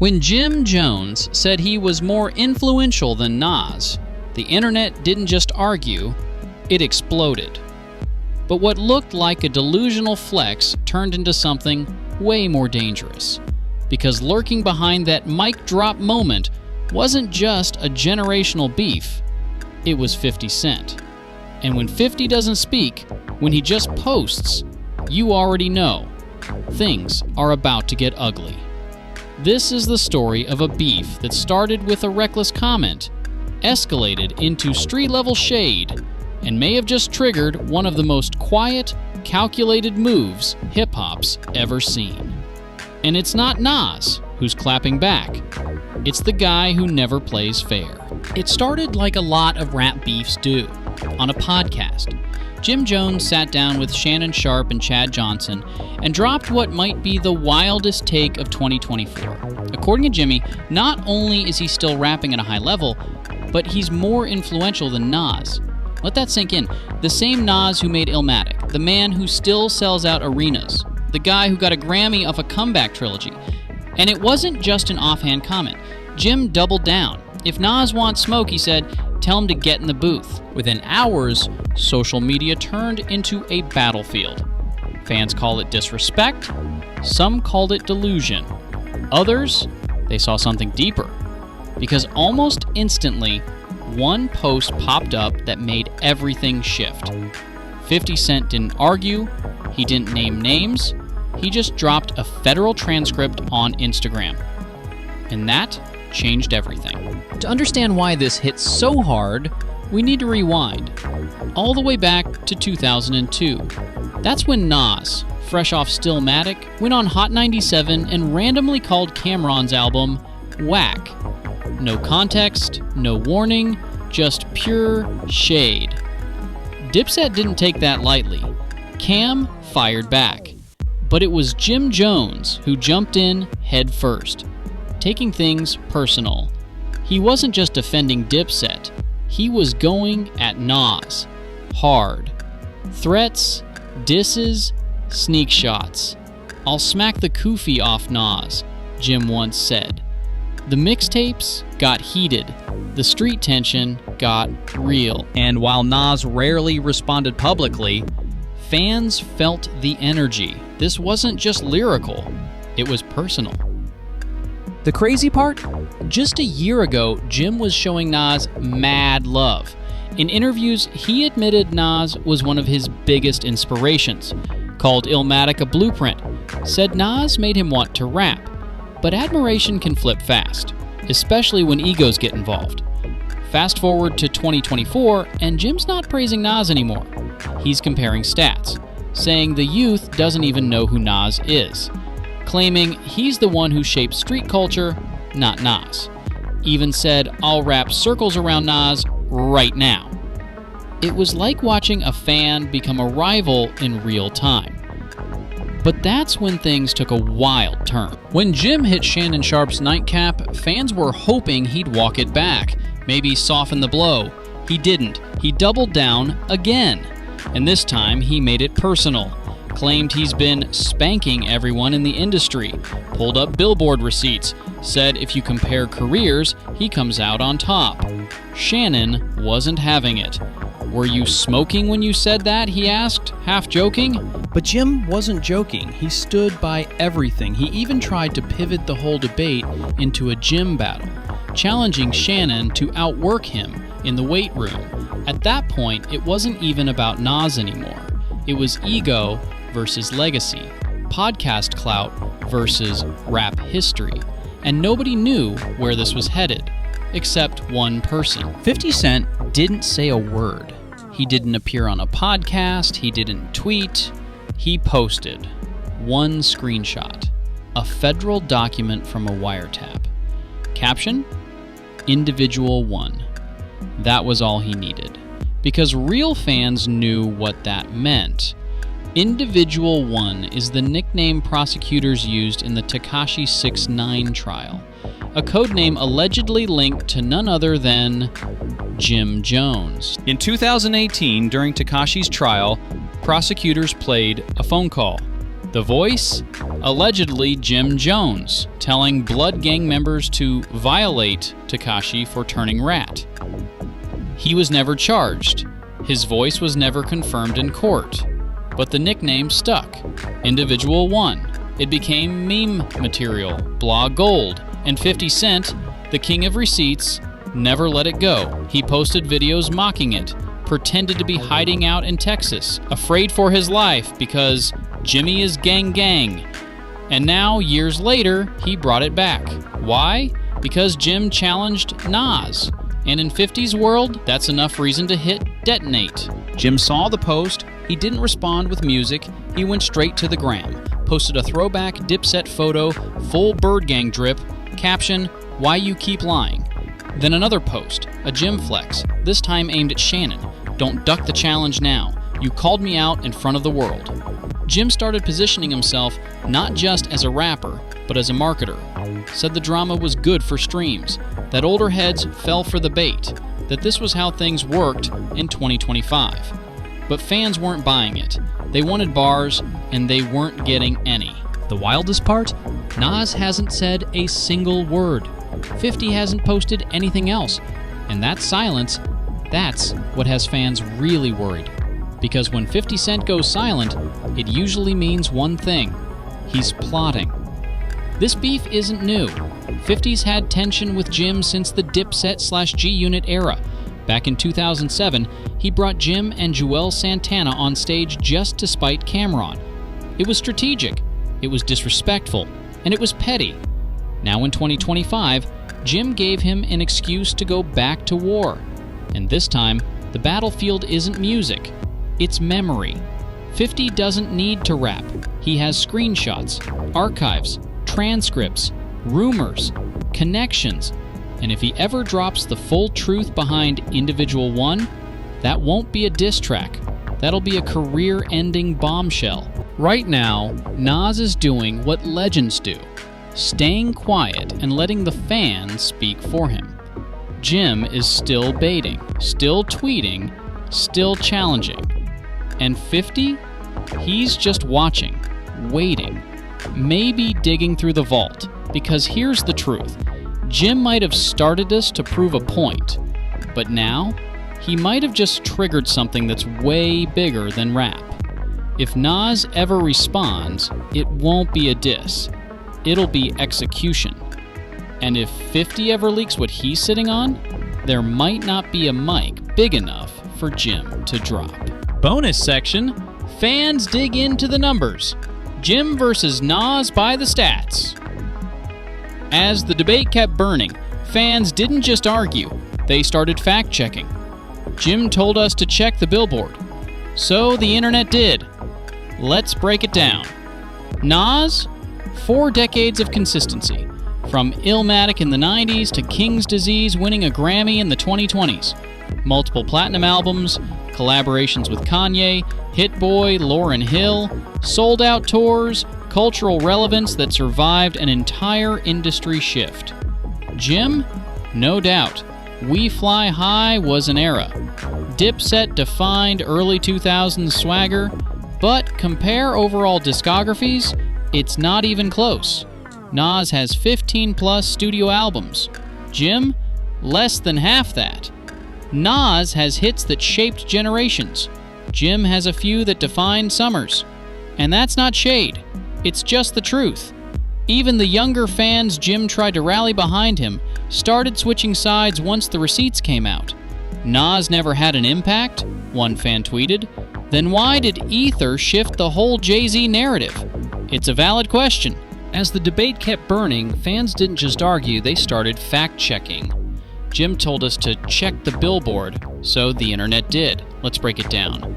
When Jim Jones said he was more influential than Nas, the internet didn't just argue, it exploded. But what looked like a delusional flex turned into something way more dangerous. Because lurking behind that mic drop moment wasn't just a generational beef, it was 50 Cent. And when 50 doesn't speak, when he just posts, you already know, things are about to get ugly. This is the story of a beef that started with a reckless comment, escalated into street-level shade, and may have just triggered one of the most quiet, calculated moves hip-hop's ever seen. And it's not Nas who's clapping back. It's the guy who never plays fair. It started like a lot of rap beefs do, on a podcast. Jim Jones sat down with Shannon Sharpe and Chad Johnson and dropped what might be the wildest take of 2024. According to Jimmy, not only is he still rapping at a high level, but he's more influential than Nas. Let that sink in. The same Nas who made Illmatic, the man who still sells out arenas, the guy who got a Grammy off a Comeback trilogy. And it wasn't just an offhand comment. Jim doubled down. If Nas wants smoke, he said, tell him to get in the booth. Within hours, social media turned into a battlefield. Fans call it disrespect. Some called it delusion. Others, they saw something deeper. Because almost instantly, one post popped up that made everything shift. 50 Cent didn't argue. He didn't name names. He just dropped a federal transcript on Instagram. And that changed everything. To understand why this hit so hard, we need to rewind all the way back to 2002. That's when Nas, fresh off Stillmatic, went on Hot 97 and randomly called Cam'ron's album whack. No context, no warning, just pure shade. Dipset didn't take that lightly. Cam fired back. But it was Jim Jones who jumped in head first, taking things personal. He wasn't just defending Dipset, he was going at Nas. Hard. Threats, disses, sneak shots. I'll smack the kufi off Nas, Jim once said. The mixtapes got heated. The street tension got real. And while Nas rarely responded publicly, fans felt the energy. This wasn't just lyrical, it was personal. The crazy part? Just a year ago, Jim was showing Nas mad love. In interviews, he admitted Nas was one of his biggest inspirations, called Illmatic a blueprint, said Nas made him want to rap. But admiration can flip fast, especially when egos get involved. Fast forward to 2024, and Jim's not praising Nas anymore. He's comparing stats, saying the youth doesn't even know who Nas is, claiming he's the one who shaped street culture, not Nas. Even said, I'll wrap circles around Nas right now. It was like watching a fan become a rival in real time. But that's when things took a wild turn. When Jim hit Shannon Sharpe's nightcap, fans were hoping he'd walk it back, maybe soften the blow. He didn't. He doubled down again. And this time, he made it personal. Claimed he's been spanking everyone in the industry, pulled up Billboard receipts, said if you compare careers, he comes out on top. Shannon wasn't having it. Were you smoking when you said that, he asked, half joking? But Jim wasn't joking. He stood by everything. He even tried to pivot the whole debate into a gym battle, challenging Shannon to outwork him in the weight room. At that point, it wasn't even about Nas anymore. It was ego versus legacy, podcast clout versus rap history. And nobody knew where this was headed, except one person. 50 Cent didn't say a word. He didn't appear on a podcast, he didn't tweet. He posted one screenshot, a federal document from a wiretap. Caption, Individual 1. That was all he needed, because real fans knew what that meant. Individual 1 is the nickname prosecutors used in the Tekashi 6ix9ine trial, a codename allegedly linked to none other than Jim Jones. In 2018, during Tekashi's trial, prosecutors played a phone call. The voice? Allegedly Jim Jones, telling Blood Gang members to violate Tekashi for turning rat. He was never charged. His voice was never confirmed in court. But the nickname stuck. Individual 1. It became meme material, blog gold, and 50 Cent, the king of receipts, never let it go. He posted videos mocking it, pretended to be hiding out in Texas, afraid for his life because Jimmy is gang gang. And now, years later, he brought it back. Why? Because Jim challenged Nas. And in 50's world, that's enough reason to hit detonate. Jim saw the post, he didn't respond with music, he went straight to the gram, posted a throwback Dipset photo, full Bird Gang drip, caption, "Why you keep lying." Then another post, a Jim flex, this time aimed at Shannon. "Don't duck the challenge now. You called me out in front of the world." Jim started positioning himself not just as a rapper, but as a marketer. Said the drama was good for streams, that older heads fell for the bait, that this was how things worked in 2025. But fans weren't buying it. They wanted bars, and they weren't getting any. The wildest part? Nas hasn't said a single word. 50 hasn't posted anything else. And that silence, that's what has fans really worried. Because when 50 Cent goes silent, it usually means one thing. He's plotting. This beef isn't new. 50's had tension with Jim since the Dipset/G-Unit era. Back in 2007, he brought Jim and Joel Santana on stage just to spite Cameron. It was strategic, it was disrespectful, and it was petty. Now in 2025, Jim gave him an excuse to go back to war. And this time, the battlefield isn't music, it's memory. 50 doesn't need to rap. He has screenshots, archives, transcripts, rumors, connections, and if he ever drops the full truth behind Individual 1, that won't be a diss track. That'll be a career-ending bombshell. Right now, Nas is doing what legends do, staying quiet and letting the fans speak for him. Jim is still baiting, still tweeting, still challenging. And 50? He's just watching, waiting, maybe digging through the vault. Because here's the truth. Jim might have started this to prove a point, but now, he might have just triggered something that's way bigger than rap. If Nas ever responds, it won't be a diss. It'll be execution. And if 50 ever leaks what he's sitting on, there might not be a mic big enough for Jim to drop. Bonus section, fans dig into the numbers. Jim versus Nas by the stats. As the debate kept burning, fans didn't just argue, they started fact-checking. Jim told us to check the billboard. So the internet did. Let's break it down. Nas, 4 decades of consistency. From Illmatic in the 90s to King's Disease winning a Grammy in the 2020s. Multiple platinum albums, collaborations with Kanye, Hit Boy, Lauryn Hill, sold-out tours, cultural relevance that survived an entire industry shift. Jim? No doubt. We Fly High was an era. Dipset defined early 2000s swagger, but compare overall discographies, it's not even close. Nas has 15-plus studio albums. Jim? Less than half that. Nas has hits that shaped generations. Jim has a few that defined summers. And that's not shade. It's just the truth. Even the younger fans Jim tried to rally behind him started switching sides once the receipts came out. Nas never had an impact, one fan tweeted. Then why did Ether shift the whole Jay-Z narrative? It's a valid question. As the debate kept burning, fans didn't just argue, they started fact-checking. Jim told us to check the billboard, so the internet did. Let's break it down.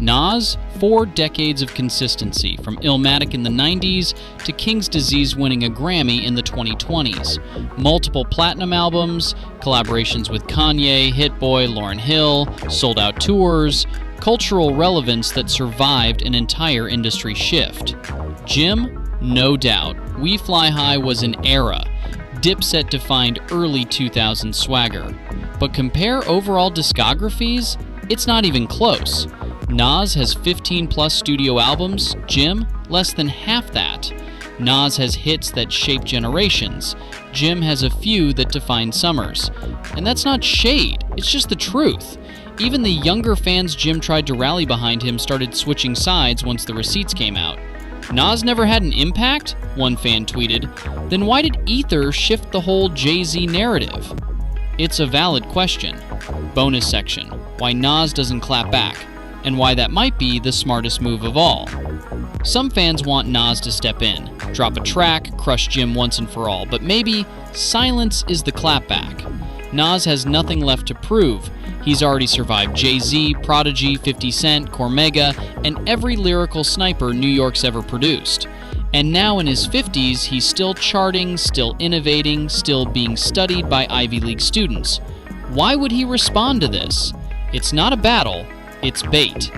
Nas, 4 decades of consistency, from Illmatic in the 90s to King's Disease winning a Grammy in the 2020s. Multiple platinum albums, collaborations with Kanye, Hit Boy, Lauryn Hill, sold-out tours, cultural relevance that survived an entire industry shift. Jim? No doubt. We Fly High was an era. Dipset defined early 2000s swagger. But compare overall discographies, it's not even close. Nas has 15-plus studio albums, Jim, less than half that. Nas has hits that shape generations. Jim has a few that define summers. And that's not shade, it's just the truth. Even the younger fans Jim tried to rally behind him started switching sides once the receipts came out. Nas never had an impact? One fan tweeted. Then why did Ether shift the whole Jay-Z narrative? It's a valid question. Bonus section. Why Nas doesn't clap back, and why that might be the smartest move of all. Some fans want Nas to step in, drop a track, crush Jim once and for all, but maybe silence is the clapback. Nas has nothing left to prove. He's already survived Jay-Z, Prodigy, 50 Cent, Cormega, and every lyrical sniper New York's ever produced. And now in his 50s, he's still charting, still innovating, still being studied by Ivy League students. Why would he respond to this? It's not a battle, it's bait.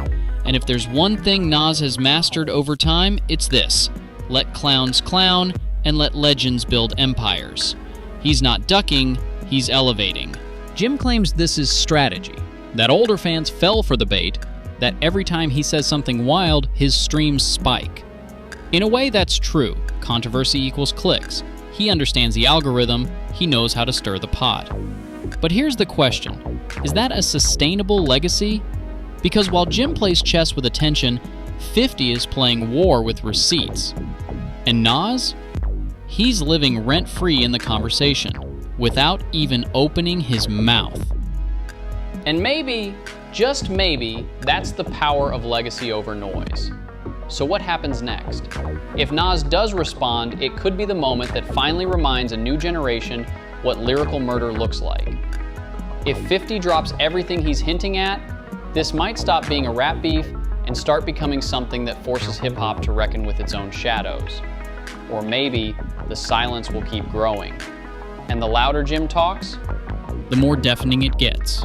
And if there's one thing Nas has mastered over time, it's this: let clowns clown and let legends build empires. He's not ducking, he's elevating. Jim claims this is strategy, that older fans fell for the bait, that every time he says something wild, his streams spike. In a way, that's true. Controversy equals clicks. He understands the algorithm, he knows how to stir the pot. But here's the question: is that a sustainable legacy? Because while Jim plays chess with attention, 50 is playing war with receipts. And Nas? He's living rent-free in the conversation, without even opening his mouth. And maybe, just maybe, that's the power of legacy over noise. So what happens next? If Nas does respond, it could be the moment that finally reminds a new generation what lyrical murder looks like. If 50 drops everything he's hinting at, this might stop being a rap beef and start becoming something that forces hip-hop to reckon with its own shadows. Or maybe the silence will keep growing. And the louder Jim talks, the more deafening it gets.